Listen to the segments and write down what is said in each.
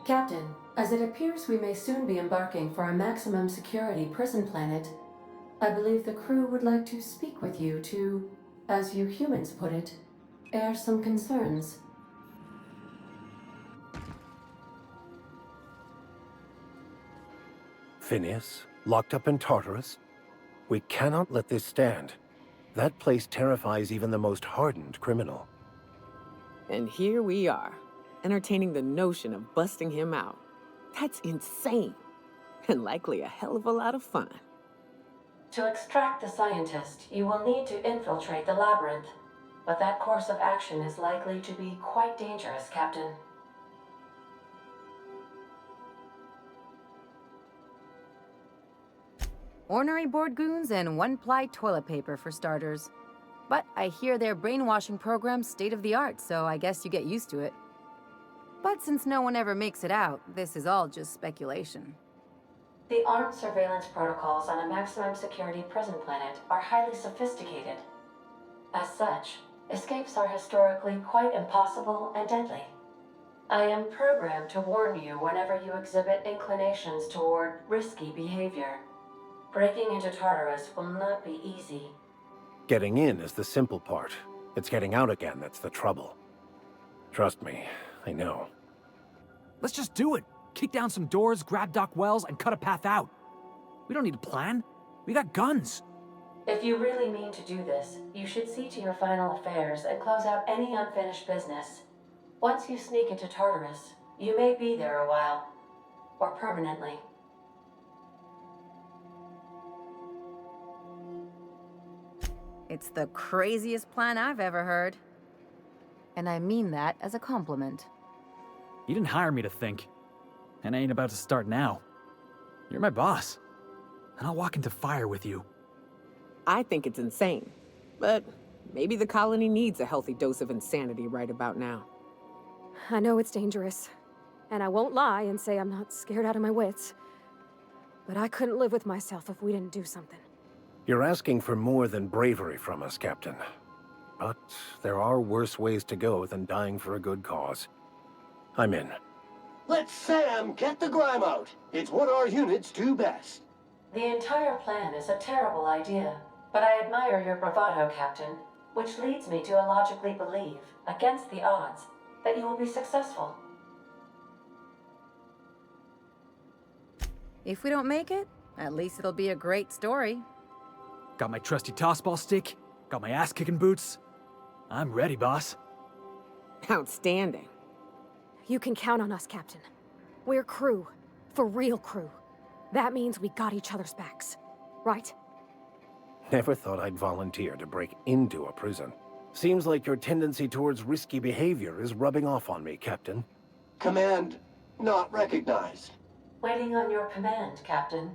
Captain, as it appears we may soon be embarking for a maximum security prison planet, I believe the crew would like to speak with you to, as you humans put it, air some concerns. Phineas, locked up in Tartarus? We cannot let this stand. That place terrifies even the most hardened criminal. And here we are, entertaining the notion of busting him out. That's insane, and likely a hell of a lot of fun. To extract the scientist, you will need to infiltrate the labyrinth, but that course of action is likely to be quite dangerous, Captain. Ornery board goons and one-ply toilet paper for starters. But I hear their brainwashing program's state-of-the-art, so I guess you get used to it. But since no one ever makes it out, this is all just speculation. The armed surveillance protocols on a maximum security prison planet are highly sophisticated. As such, escapes are historically quite impossible and deadly. I am programmed to warn you whenever you exhibit inclinations toward risky behavior. Breaking into Tartarus will not be easy. Getting in is the simple part. It's getting out again that's the trouble. Trust me, I know. Let's just do it. Kick down some doors, grab Doc Wells, and cut a path out. We don't need a plan. We got guns. If you really mean to do this, you should see to your final affairs and close out any unfinished business. Once you sneak into Tartarus, you may be there a while. Or permanently. It's the craziest plan I've ever heard. And I mean that as a compliment. You didn't hire me to think. And I ain't about to start now. You're my boss. And I'll walk into fire with you. I think it's insane, but maybe the colony needs a healthy dose of insanity right about now. I know it's dangerous, and I won't lie and say I'm not scared out of my wits. But I couldn't live with myself if we didn't do something. You're asking for more than bravery from us, Captain. But there are worse ways to go than dying for a good cause. I'm in. Let Sam get the grime out. It's what our units do best. The entire plan is a terrible idea, but I admire your bravado, Captain, which leads me to illogically believe, against the odds, that you will be successful. If we don't make it, at least it'll be a great story. Got my trusty tossball stick, got my ass-kicking boots. I'm ready, boss. Outstanding. You can count on us, Captain. We're crew. For real crew. That means we got each other's backs. Right? Never thought I'd volunteer to break into a prison. Seems like your tendency towards risky behavior is rubbing off on me, Captain. Command not recognized. Waiting on your command, Captain.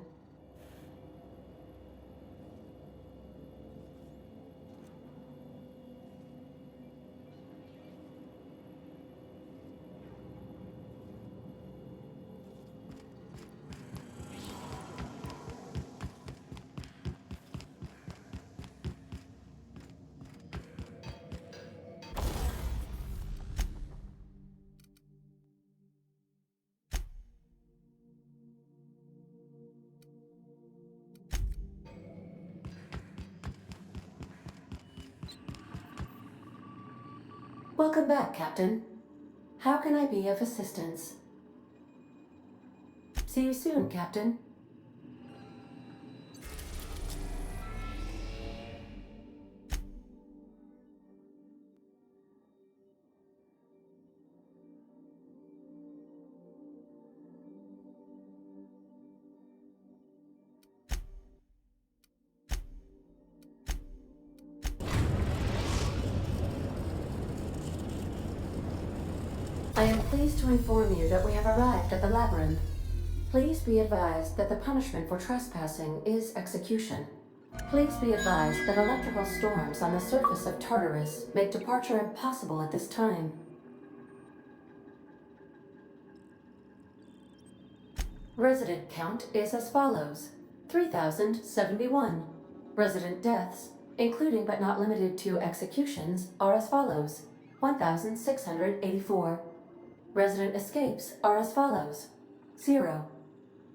Welcome back, Captain. How can I be of assistance? See you soon, Captain. I am pleased to inform you that we have arrived at the labyrinth. Please be advised that the punishment for trespassing is execution. Please be advised that electrical storms on the surface of Tartarus make departure impossible at this time. Resident count is as follows: 3,071. Resident deaths, including but not limited to executions, are as follows: 1,684. Resident escapes are as follows. 0.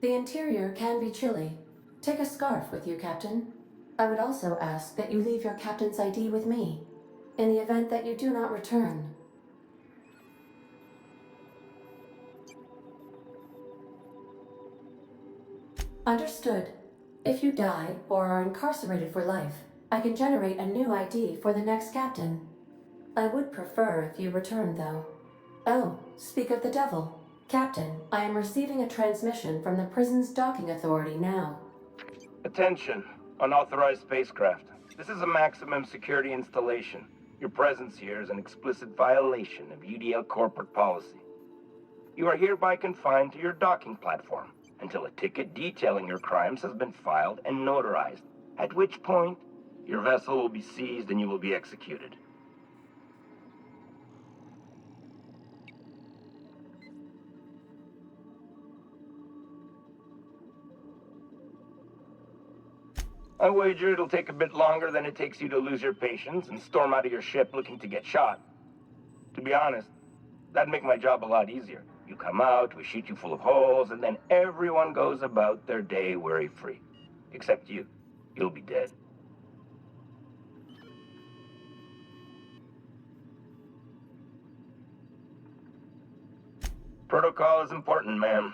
The interior can be chilly. Take a scarf with you, Captain. I would also ask that you leave your captain's ID with me, in the event that you do not return. Understood. If you die or are incarcerated for life, I can generate a new ID for the next captain. I would prefer if you return, though. Oh, speak of the devil. Captain, I am receiving a transmission from the prison's docking authority now. Attention, unauthorized spacecraft. This is a maximum security installation. Your presence here is an explicit violation of UDL corporate policy. You are hereby confined to your docking platform until a ticket detailing your crimes has been filed and notarized, at which point your vessel will be seized and you will be executed. I wager it'll take a bit longer than it takes you to lose your patience and storm out of your ship looking to get shot. To be honest, that'd make my job a lot easier. You come out, we shoot you full of holes, and then everyone goes about their day worry-free. Except you. You'll be dead. Protocol is important, ma'am.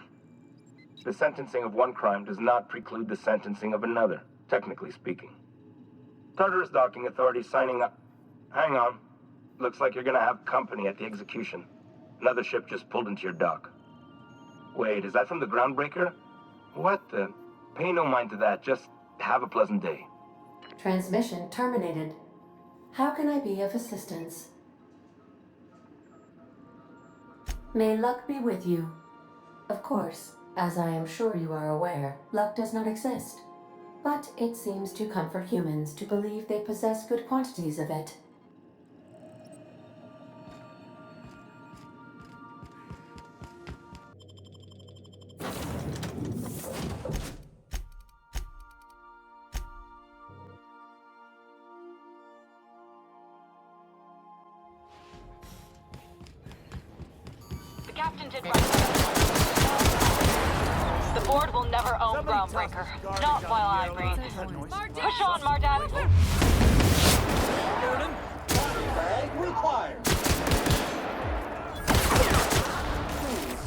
The sentencing of one crime does not preclude the sentencing of another, technically speaking. Tartarus Docking Authority signing up. Hang on. Looks like you're gonna have company at the execution. Another ship just pulled into your dock. Wait, is that from the Groundbreaker? What the? Pay no mind to that, just have a pleasant day. Transmission terminated. How can I be of assistance? May luck be with you. Of course, as I am sure you are aware, luck does not exist. But it seems to comfort humans to believe they possess good quantities of it. The captain did right. The board will never own Groundbreaker. Not while I breathe. Push on, Mardan. Bag required.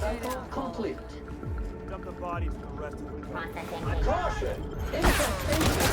Cycle complete. Dump the bodies for the rest of the Caution! Infestation!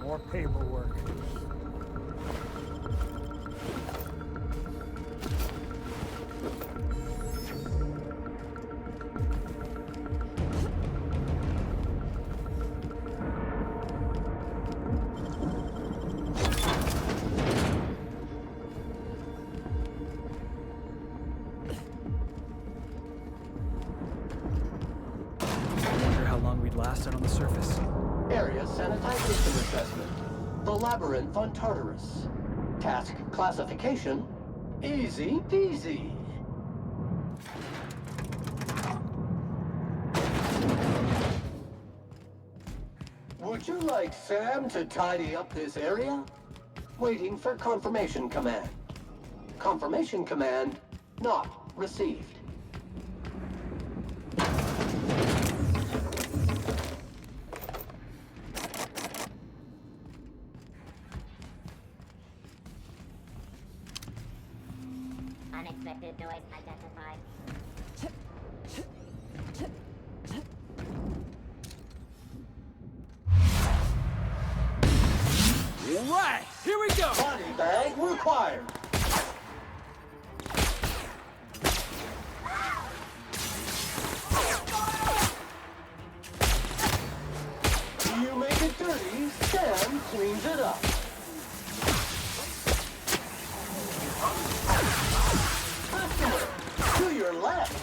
more paperwork. Last out on the surface. Area sanitization assessment. The Labyrinth on Tartarus. Task classification. Easy peasy. Would you like Sam to tidy up this area? Waiting for confirmation command. Confirmation command not received. Unexpected noise identified. All right, here we go. Body bag required. You make it dirty, Sam cleans it up. Customer, to your left.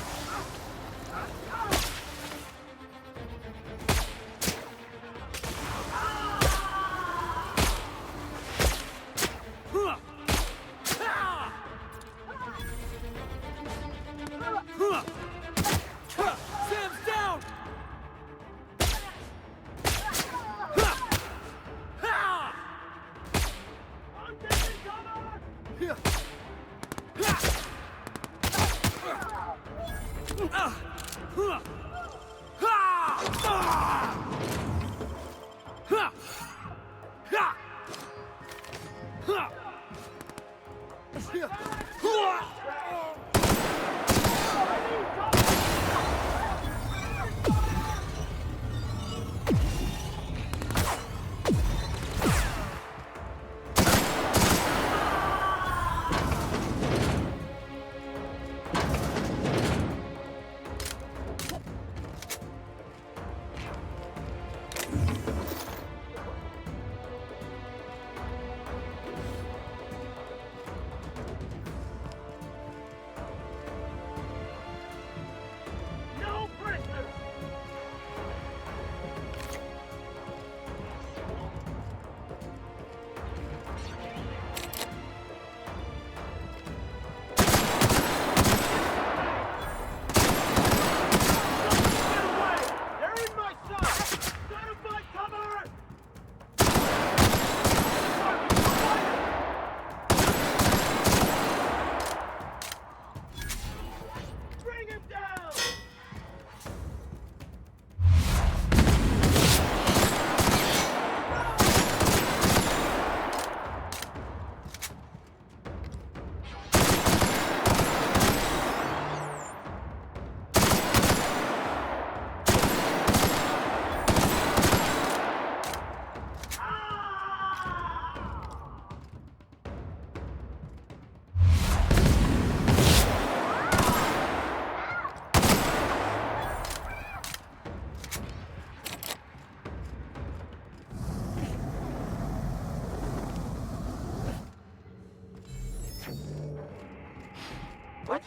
What?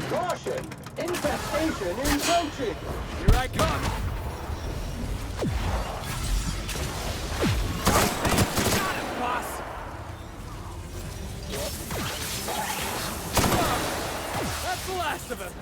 Caution! Infestation encroaching! Here I come! Got it, boss! That's the last of him!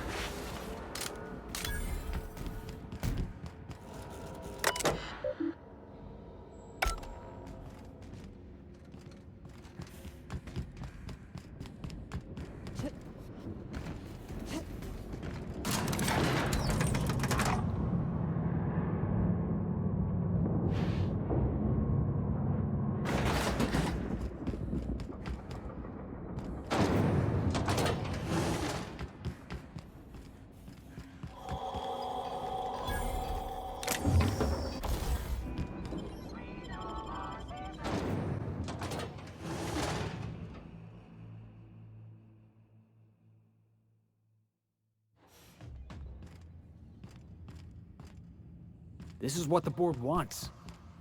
This is what the board wants.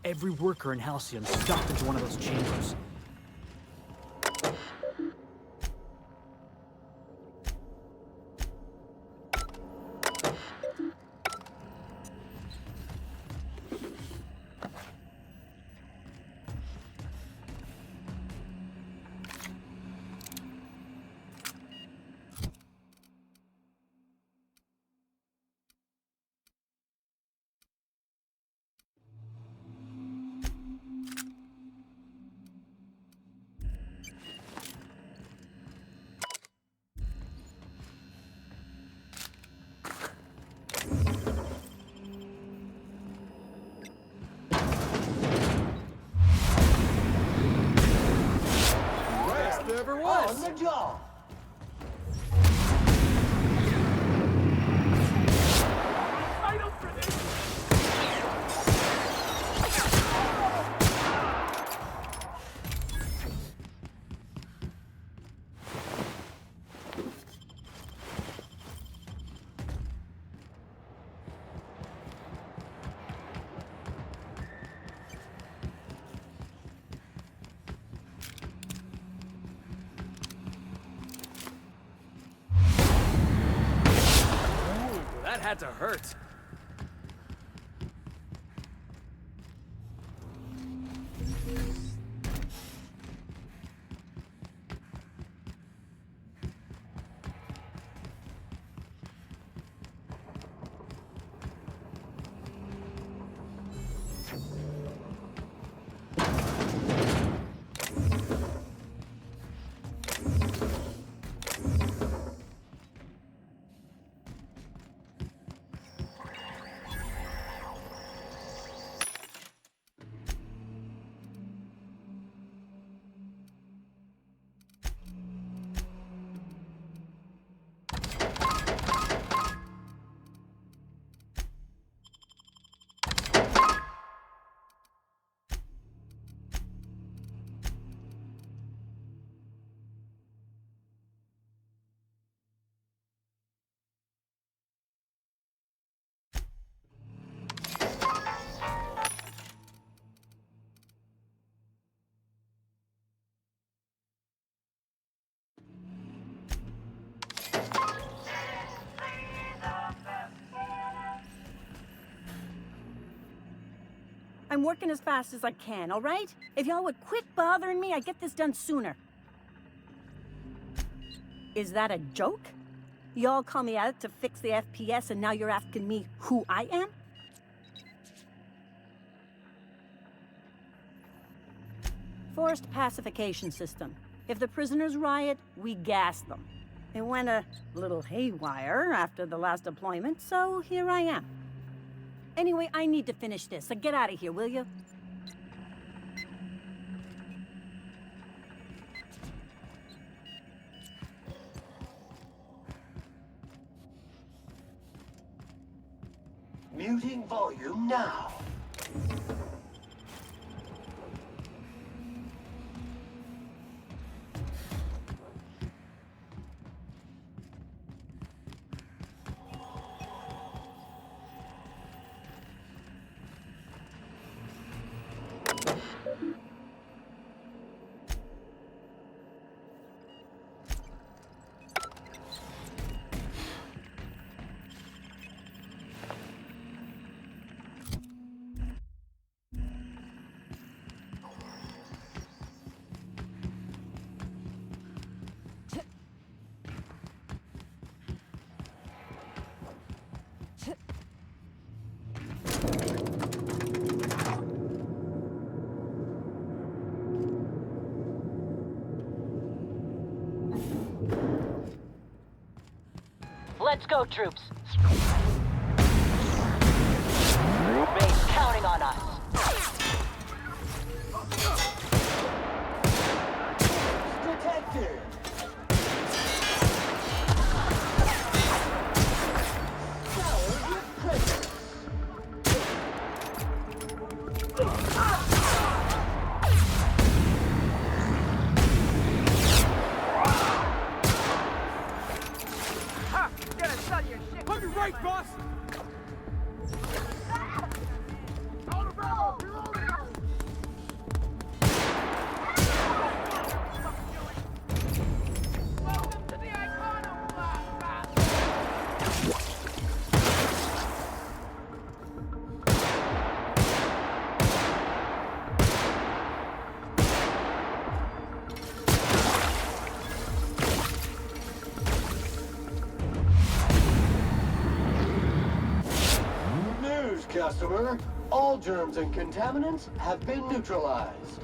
Every worker in Halcyon stuffed into one of those chambers. Ever was. On the job. That had to hurt. I'm working as fast as I can, all right? If y'all would quit bothering me, I'd get this done sooner. Is that a joke? Y'all call me out to fix the FPS, and now you're asking me who I am? Forced pacification system. If the prisoners riot, we gas them. It went a little haywire after the last deployment, so here I am. Anyway, I need to finish this, so get out of here, will you? Muting volume now. Let's go, troops. Base counting on us. Detected. Showered with prisoners. On your right, boss! Customer, all germs and contaminants have been neutralized.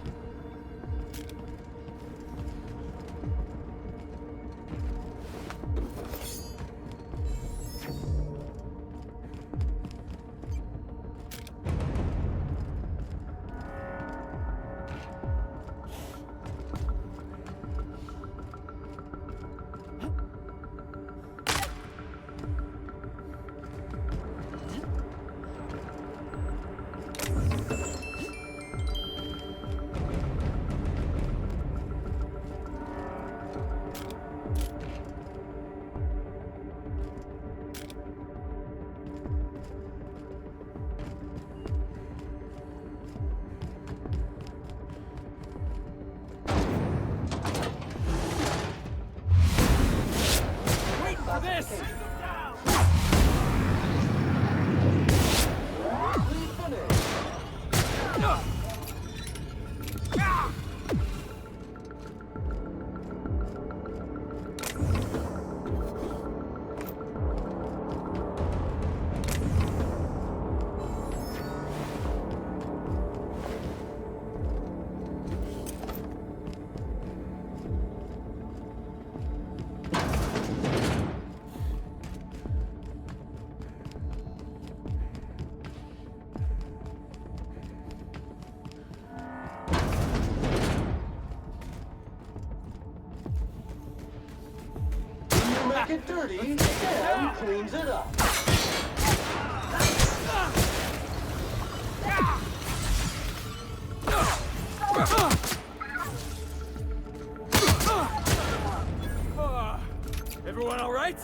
Make it dirty, Sam cleans it up. Everyone all right?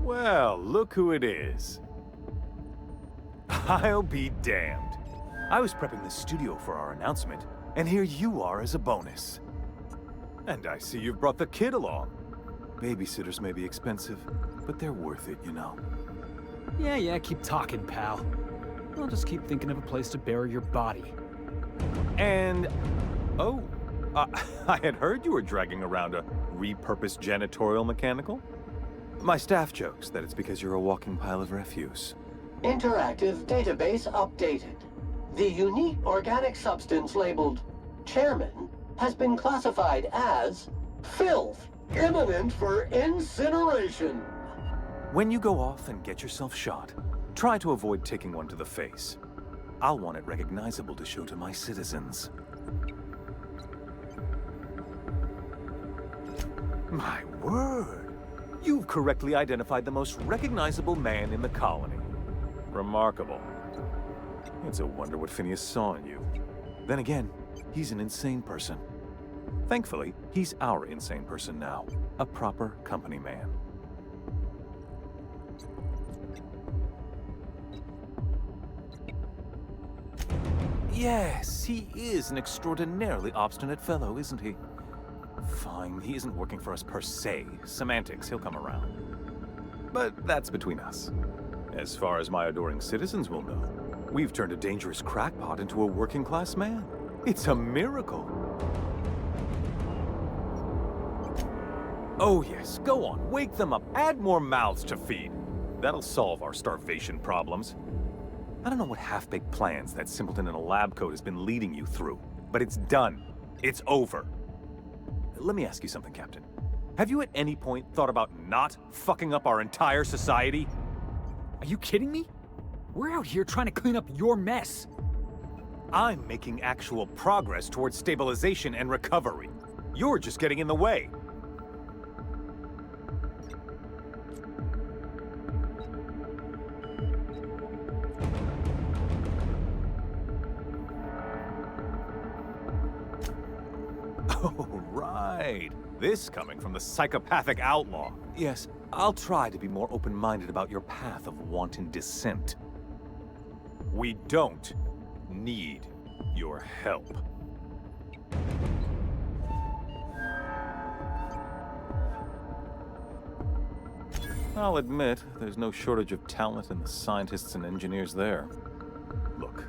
Well, look who it is. I'll be damned. I was prepping the studio for our announcement, And here you are as a bonus. And I see you've brought the kid along. Babysitters may be expensive, but they're worth it, you know. Yeah, keep talking, pal. I'll just keep thinking of a place to bury your body. And... oh, I had heard you were dragging around a repurposed janitorial mechanical. My staff jokes that it's because you're a walking pile of refuse. Interactive database updated. The unique organic substance labeled Chairman has been classified as filth, imminent for incineration. When you go off and get yourself shot, try to avoid taking one to the face. I'll want it recognizable to show to my citizens. My word! You've correctly identified the most recognizable man in the colony. Remarkable. It's a wonder what Phineas saw in you. Then again, he's an insane person. Thankfully, he's our insane person now. A proper company man. Yes, he is an extraordinarily obstinate fellow, isn't he? Fine, he isn't working for us per se. Semantics, he'll come around. But that's between us. As far as my adoring citizens will know, we've turned a dangerous crackpot into a working-class man. It's a miracle. Oh yes, go on, wake them up, add more mouths to feed. That'll solve our starvation problems. I don't know what half-baked plans that simpleton in a lab coat has been leading you through, but it's done. It's over. Let me ask you something, Captain. Have you at any point thought about not fucking up our entire society? Are you kidding me? We're out here trying to clean up your mess. I'm making actual progress towards stabilization and recovery. You're just getting in the way. Oh, right. This coming from the psychopathic outlaw. Yes, I'll try to be more open-minded about your path of wanton dissent. We don't need your help. I'll admit, there's no shortage of talent in the scientists and engineers there. Look,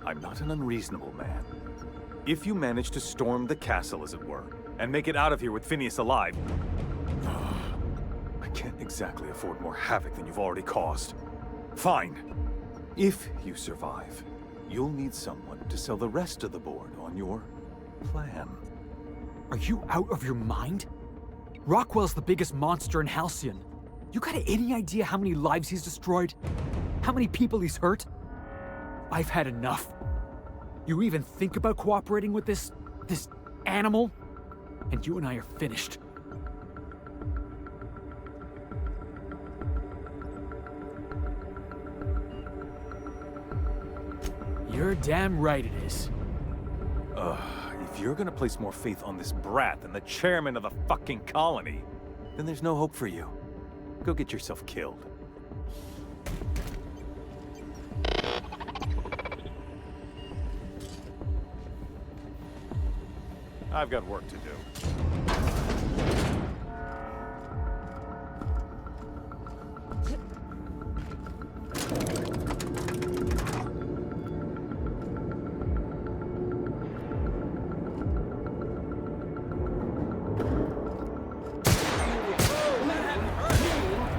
I'm not an unreasonable man. If you manage to storm the castle, as it were, and make it out of here with Phineas alive, I can't exactly afford more havoc than you've already caused. Fine. If you survive, you'll need someone to sell the rest of the board on your plan. Are you out of your mind? Rockwell's the biggest monster in Halcyon. You got any idea how many lives he's destroyed? How many people he's hurt? I've had enough. You even think about cooperating with this animal? And you and I are finished. You're damn right it is. If you're gonna place more faith on this brat than the chairman of the fucking colony, then there's no hope for you. Go get yourself killed. I've got work to do.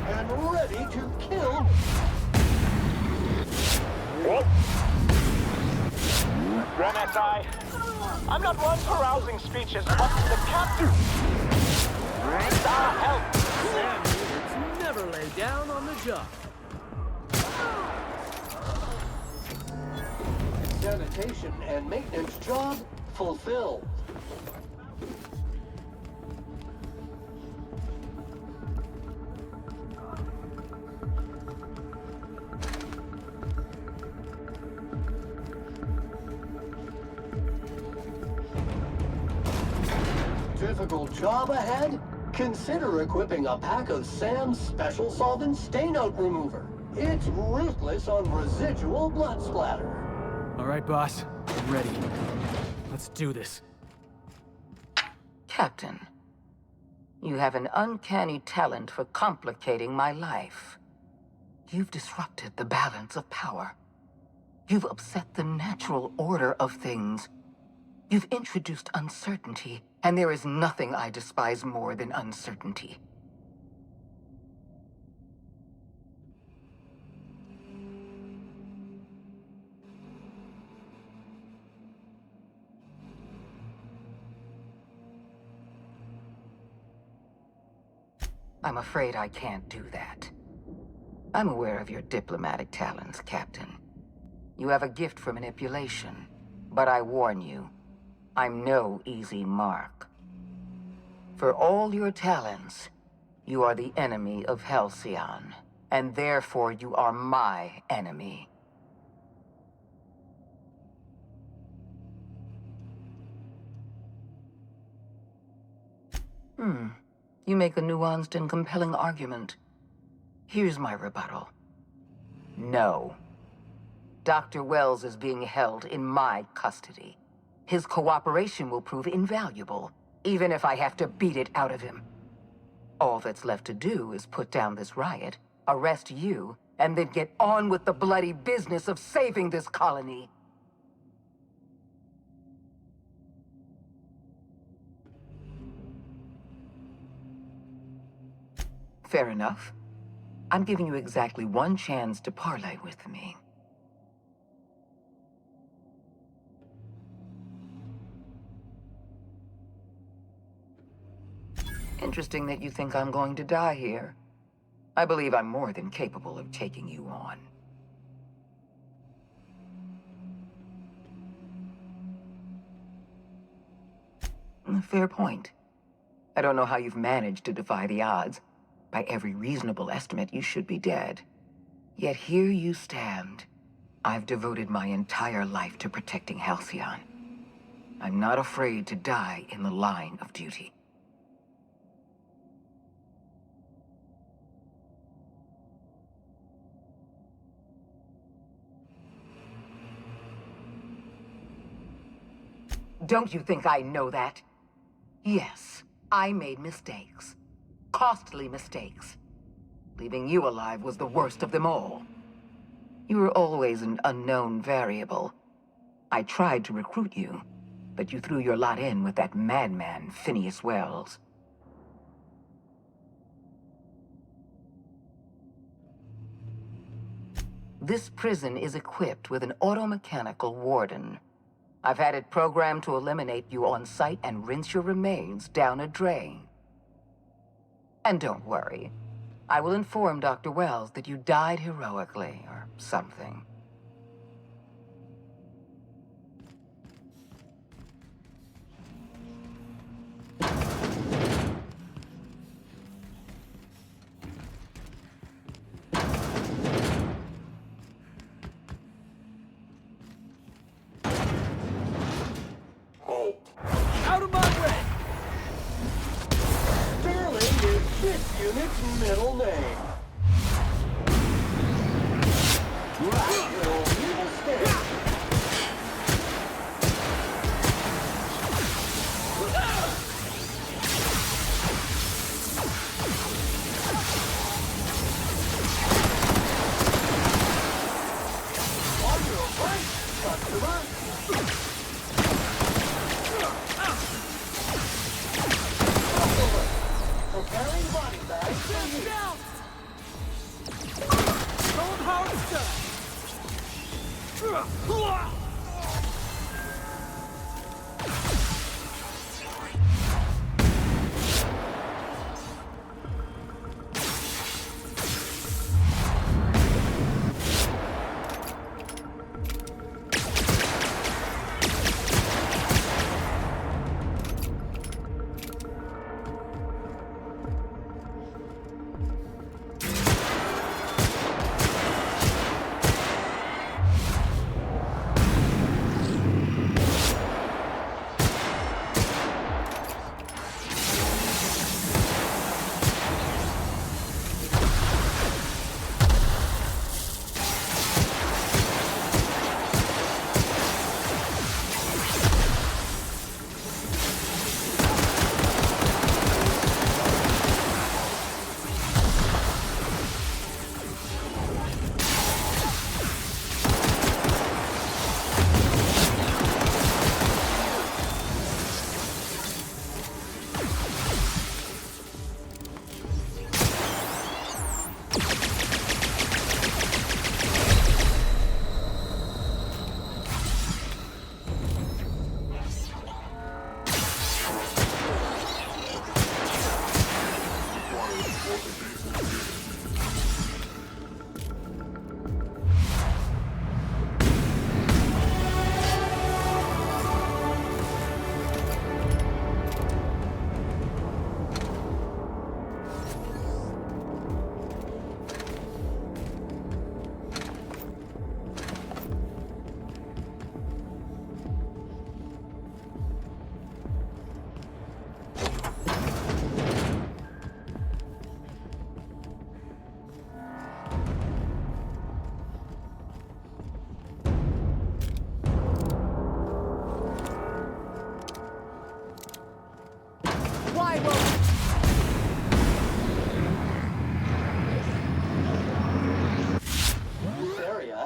And ready to kill. MSI, I'm not one for rousing speeches, but the captain needs our help. Sam never lay down on the job. Sanitation and maintenance job fulfilled. Difficult job ahead? Consider equipping a pack of Sam's special solvent stain-out remover. It's ruthless on residual blood splatter. All right, boss. I'm ready. Let's do this. Captain, you have an uncanny talent for complicating my life. You've disrupted the balance of power. You've upset the natural order of things. You've introduced uncertainty, and there is nothing I despise more than uncertainty. I'm afraid I can't do that. I'm aware of your diplomatic talents, Captain. You have a gift for manipulation, but I warn you, I'm no easy mark. For all your talents, you are the enemy of Halcyon, and therefore you are my enemy. You make a nuanced and compelling argument. Here's my rebuttal. No. Dr. Wells is being held in my custody. His cooperation will prove invaluable, even if I have to beat it out of him. All that's left to do is put down this riot, arrest you, and then get on with the bloody business of saving this colony. Fair enough. I'm giving you exactly one chance to parley with me. Interesting that you think I'm going to die here. I believe I'm more than capable of taking you on. Fair point. I don't know how you've managed to defy the odds. By every reasonable estimate, you should be dead. Yet here you stand. I've devoted my entire life to protecting Halcyon. I'm not afraid to die in the line of duty. Don't you think I know that? Yes, I made mistakes. Costly mistakes. Leaving you alive was the worst of them all. You were always an unknown variable. I tried to recruit you, but you threw your lot in with that madman, Phineas Wells. This prison is equipped with an automechanical warden. I've had it programmed to eliminate you on sight and rinse your remains down a drain. And don't worry, I will inform Dr. Wells that you died heroically, or something. Out of my way! Sterling is this unit's middle name. Rational mistake. On your right, customer. Preparing body bag. Stand down! Show him how it's done!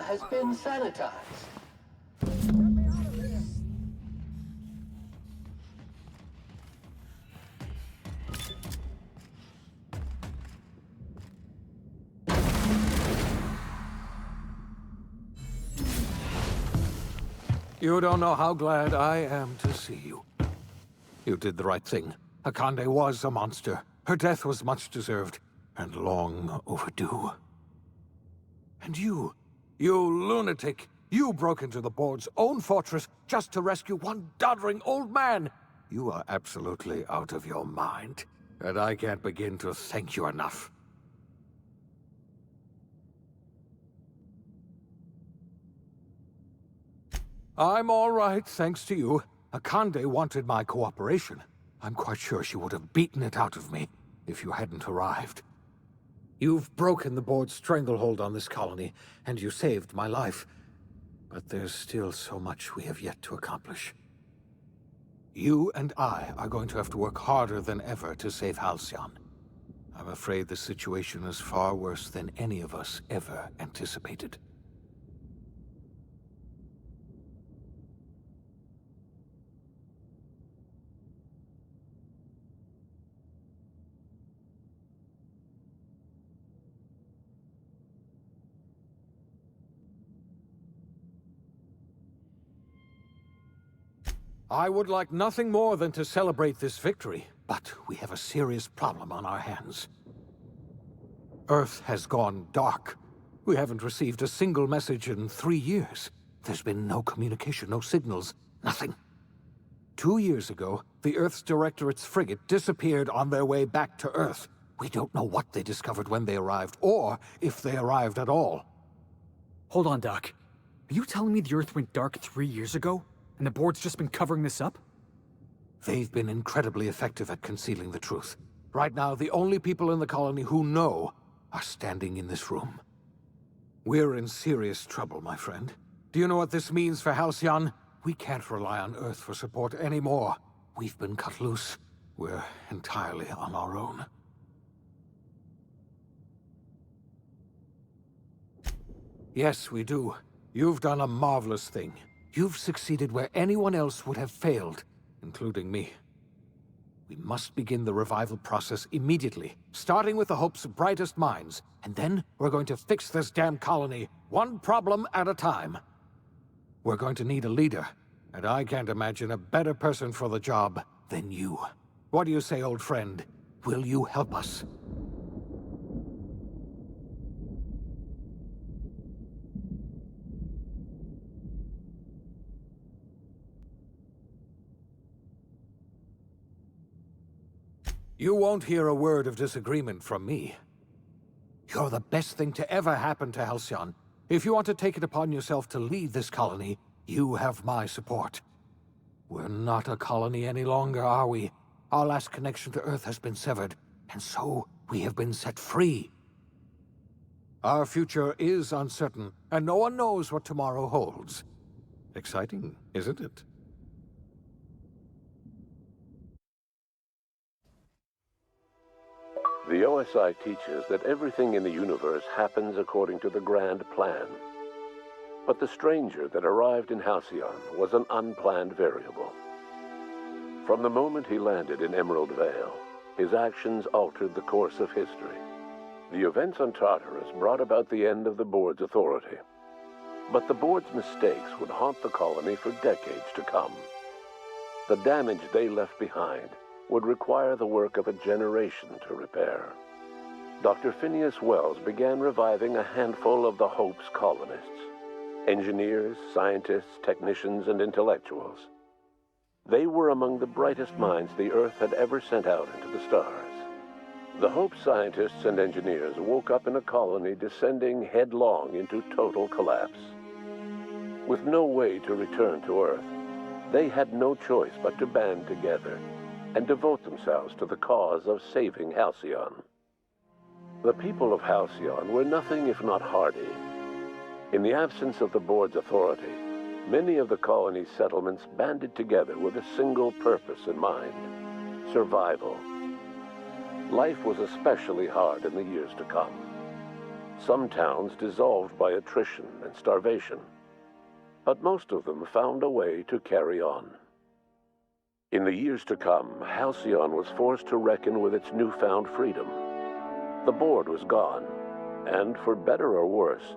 has been sanitized. You don't know how glad I am to see you. You did the right thing. Akande was a monster. Her death was much deserved, and long overdue. And you lunatic, you broke into the board's own fortress just to rescue one doddering old man. You are absolutely out of your mind, and I can't begin to thank you enough. I'm all right, thanks to you. Akande wanted my cooperation. I'm quite sure she would have beaten it out of me if you hadn't arrived. You've broken the board's stranglehold on this colony, and you saved my life. But there's still so much we have yet to accomplish. You and I are going to have to work harder than ever to save Halcyon. I'm afraid the situation is far worse than any of us ever anticipated. I would like nothing more than to celebrate this victory, but we have a serious problem on our hands. Earth has gone dark. We haven't received a single message in 3 years. There's been no communication, no signals, nothing. 2 years ago, the Earth's Directorate's frigate disappeared on their way back to Earth. We don't know what they discovered when they arrived, or if they arrived at all. Hold on, Doc. Are you telling me the Earth went dark 3 years ago? And the board's just been covering this up? They've been incredibly effective at concealing the truth. Right now, the only people in the colony who know are standing in this room. We're in serious trouble, my friend. Do you know what this means for Halcyon? We can't rely on Earth for support anymore. We've been cut loose. We're entirely on our own. Yes, we do. You've done a marvelous thing. You've succeeded where anyone else would have failed, including me. We must begin the revival process immediately, starting with the Hope's brightest minds, and then we're going to fix this damn colony, one problem at a time. We're going to need a leader, and I can't imagine a better person for the job than you. What do you say, old friend? Will you help us? You won't hear a word of disagreement from me. You're the best thing to ever happen to Halcyon. If you want to take it upon yourself to lead this colony, you have my support. We're not a colony any longer, are we? Our last connection to Earth has been severed, and so we have been set free. Our future is uncertain, and no one knows what tomorrow holds. Exciting, isn't it? The OSI teaches that everything in the universe happens according to the grand plan. But the stranger that arrived in Halcyon was an unplanned variable. From the moment he landed in Emerald Vale, his actions altered the course of history. The events on Tartarus brought about the end of the board's authority. But the board's mistakes would haunt the colony for decades to come. The damage they left behind would require the work of a generation to repair. Dr. Phineas Wells began reviving a handful of the Hope's colonists. Engineers, scientists, technicians, and intellectuals. They were among the brightest minds the Earth had ever sent out into the stars. The Hope scientists and engineers woke up in a colony descending headlong into total collapse. With no way to return to Earth, they had no choice but to band together and devote themselves to the cause of saving Halcyon. The people of Halcyon were nothing if not hardy. In the absence of the board's authority, many of the colony's settlements banded together with a single purpose in mind: survival. Life was especially hard in the years to come. Some towns dissolved by attrition and starvation, but most of them found a way to carry on. In the years to come, Halcyon was forced to reckon with its newfound freedom. The board was gone, and for better or worse,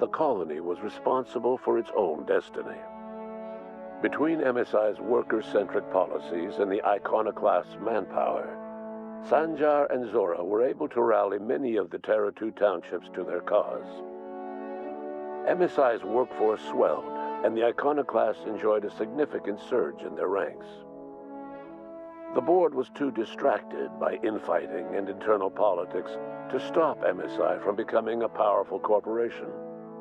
the colony was responsible for its own destiny. Between MSI's worker-centric policies and the iconoclast's manpower, Sanjar and Zora were able to rally many of the Terra 2 townships to their cause. MSI's workforce swelled, and the iconoclasts enjoyed a significant surge in their ranks. The board was too distracted by infighting and internal politics to stop MSI from becoming a powerful corporation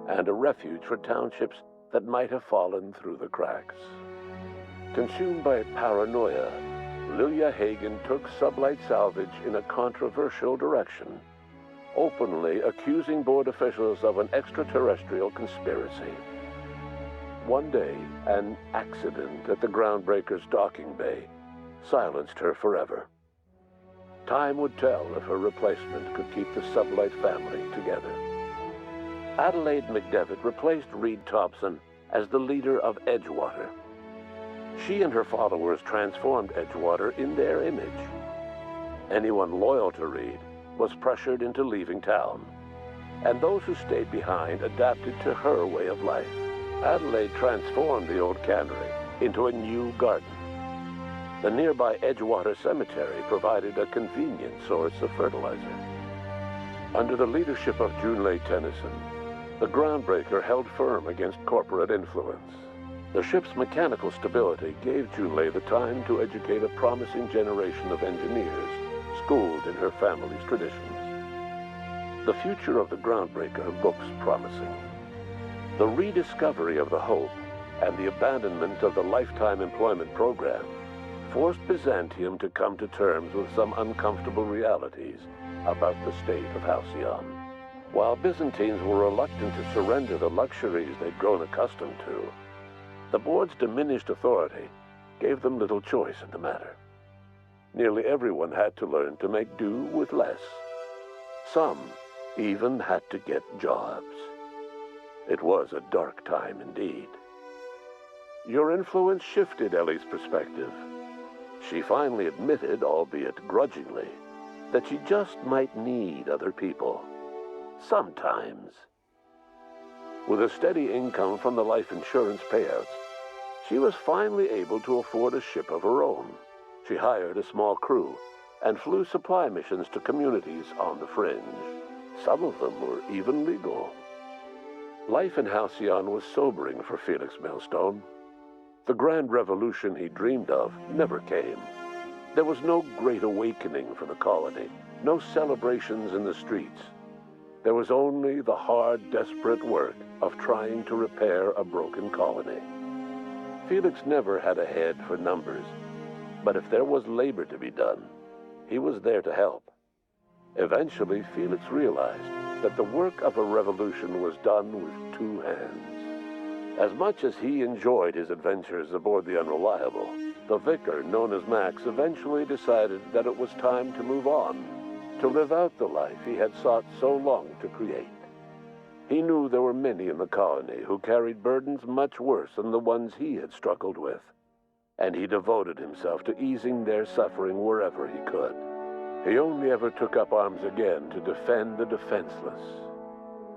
and a refuge for townships that might have fallen through the cracks. Consumed by paranoia, Lilia Hagen took sublight salvage in a controversial direction, openly accusing board officials of an extraterrestrial conspiracy. One day, an accident at the Groundbreaker's docking bay silenced her forever. Time would tell if her replacement could keep the sublight family together. Adelaide McDevitt replaced Reed Thompson as the leader of Edgewater. She and her followers transformed Edgewater in their image. Anyone loyal to Reed was pressured into leaving town, and those who stayed behind adapted to her way of life. Adelaide transformed the old cannery into a new garden. The nearby Edgewater Cemetery provided a convenient source of fertilizer. Under the leadership of Junlei Tennyson, the Groundbreaker held firm against corporate influence. The ship's mechanical stability gave Junlei the time to educate a promising generation of engineers schooled in her family's traditions. The future of the Groundbreaker looks promising. The rediscovery of the Hope and the abandonment of the lifetime employment program forced Byzantium to come to terms with some uncomfortable realities about the state of Halcyon. While Byzantines were reluctant to surrender the luxuries they'd grown accustomed to, the board's diminished authority gave them little choice in the matter. Nearly everyone had to learn to make do with less. Some even had to get jobs. It was a dark time indeed. Your influence shifted Ellie's perspective. She finally admitted, albeit grudgingly, that she just might need other people. Sometimes. With a steady income from the life insurance payouts, she was finally able to afford a ship of her own. She hired a small crew and flew supply missions to communities on the fringe. Some of them were even legal. Life in Halcyon was sobering for Felix Millstone. The grand revolution he dreamed of never came. There was no great awakening for the colony, no celebrations in the streets. There was only the hard, desperate work of trying to repair a broken colony. Felix never had a head for numbers, but if there was labor to be done, he was there to help. Eventually, Felix realized that the work of a revolution was done with two hands. As much as he enjoyed his adventures aboard the Unreliable, the vicar, known as Max, eventually decided that it was time to move on, to live out the life he had sought so long to create. He knew there were many in the colony who carried burdens much worse than the ones he had struggled with, and he devoted himself to easing their suffering wherever he could. He only ever took up arms again to defend the defenseless.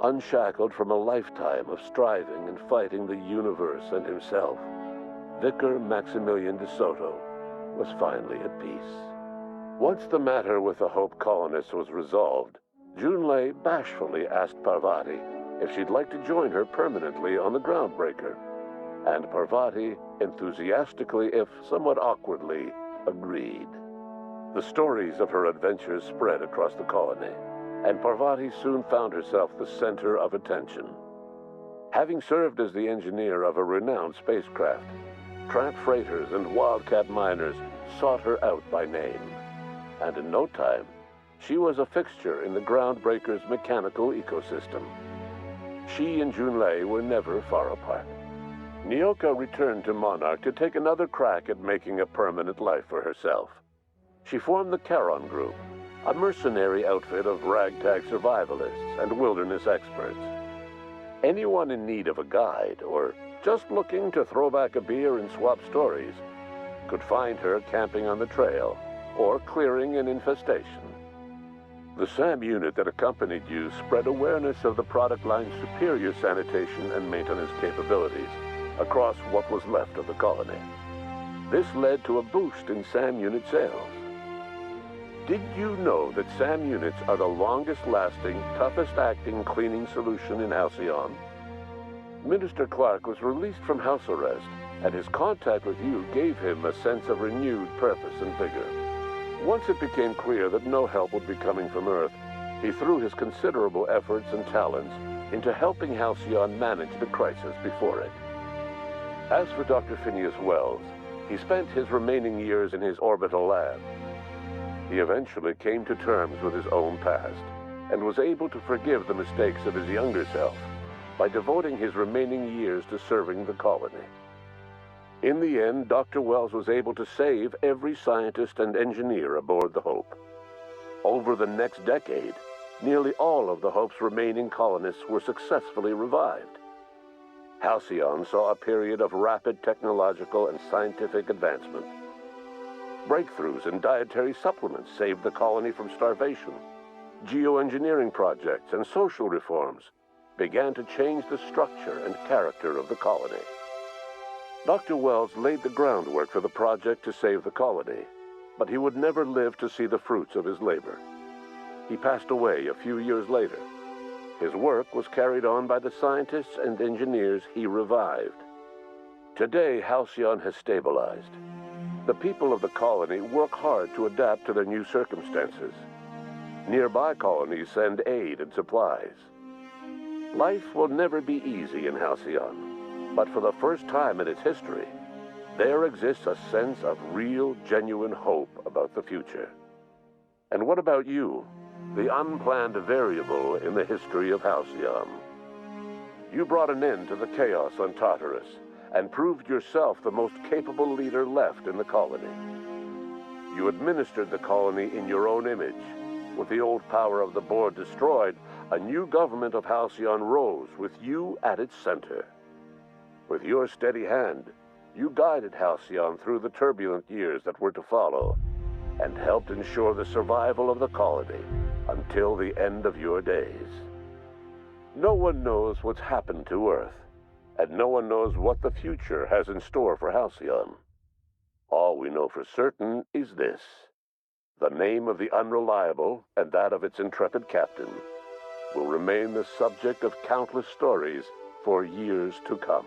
Unshackled from a lifetime of striving and fighting the universe and himself, Vicar Maximilian de Soto was finally at peace. Once the matter with the Hope colonists was resolved, Junlei bashfully asked Parvati if she'd like to join her permanently on the Groundbreaker, and Parvati enthusiastically, if somewhat awkwardly, agreed. The stories of her adventures spread across the colony, and Parvati soon found herself the center of attention. Having served as the engineer of a renowned spacecraft, tramp freighters and wildcat miners sought her out by name, and in no time, she was a fixture in the Groundbreaker's mechanical ecosystem. She and Junlei were never far apart. Nyoka returned to Monarch to take another crack at making a permanent life for herself. She formed the Charon Group, a mercenary outfit of ragtag survivalists and wilderness experts. Anyone in need of a guide or just looking to throw back a beer and swap stories could find her camping on the trail or clearing an infestation. The SAM unit that accompanied you spread awareness of the product line's superior sanitation and maintenance capabilities across what was left of the colony. This led to a boost in SAM unit sales. Did you know that SAM units are the longest-lasting, toughest-acting cleaning solution in Halcyon? Minister Clark was released from house arrest, and his contact with you gave him a sense of renewed purpose and vigor. Once it became clear that no help would be coming from Earth, he threw his considerable efforts and talents into helping Halcyon manage the crisis before it. As for Dr. Phineas Wells, he spent his remaining years in his orbital lab. He eventually came to terms with his own past and was able to forgive the mistakes of his younger self by devoting his remaining years to serving the colony. In the end, Dr. Wells was able to save every scientist and engineer aboard the Hope. Over the next decade, nearly all of the Hope's remaining colonists were successfully revived. Halcyon saw a period of rapid technological and scientific advancement. Breakthroughs in dietary supplements saved the colony from starvation. Geoengineering projects and social reforms began to change the structure and character of the colony. Dr. Wells laid the groundwork for the project to save the colony, but he would never live to see the fruits of his labor. He passed away a few years later. His work was carried on by the scientists and engineers he revived. Today, Halcyon has stabilized. The people of the colony work hard to adapt to their new circumstances. Nearby colonies send aid and supplies. Life will never be easy in Halcyon. But for the first time in its history, there exists a sense of real, genuine hope about the future. And what about you, the unplanned variable in the history of Halcyon? You brought an end to the chaos on Tartarus and proved yourself the most capable leader left in the colony. You administered the colony in your own image. With the old power of the board destroyed, a new government of Halcyon rose with you at its center. With your steady hand, you guided Halcyon through the turbulent years that were to follow, and helped ensure the survival of the colony until the end of your days. No one knows what's happened to Earth, and no one knows what the future has in store for Halcyon. All we know for certain is this: the name of the Unreliable and that of its intrepid captain will remain the subject of countless stories for years to come.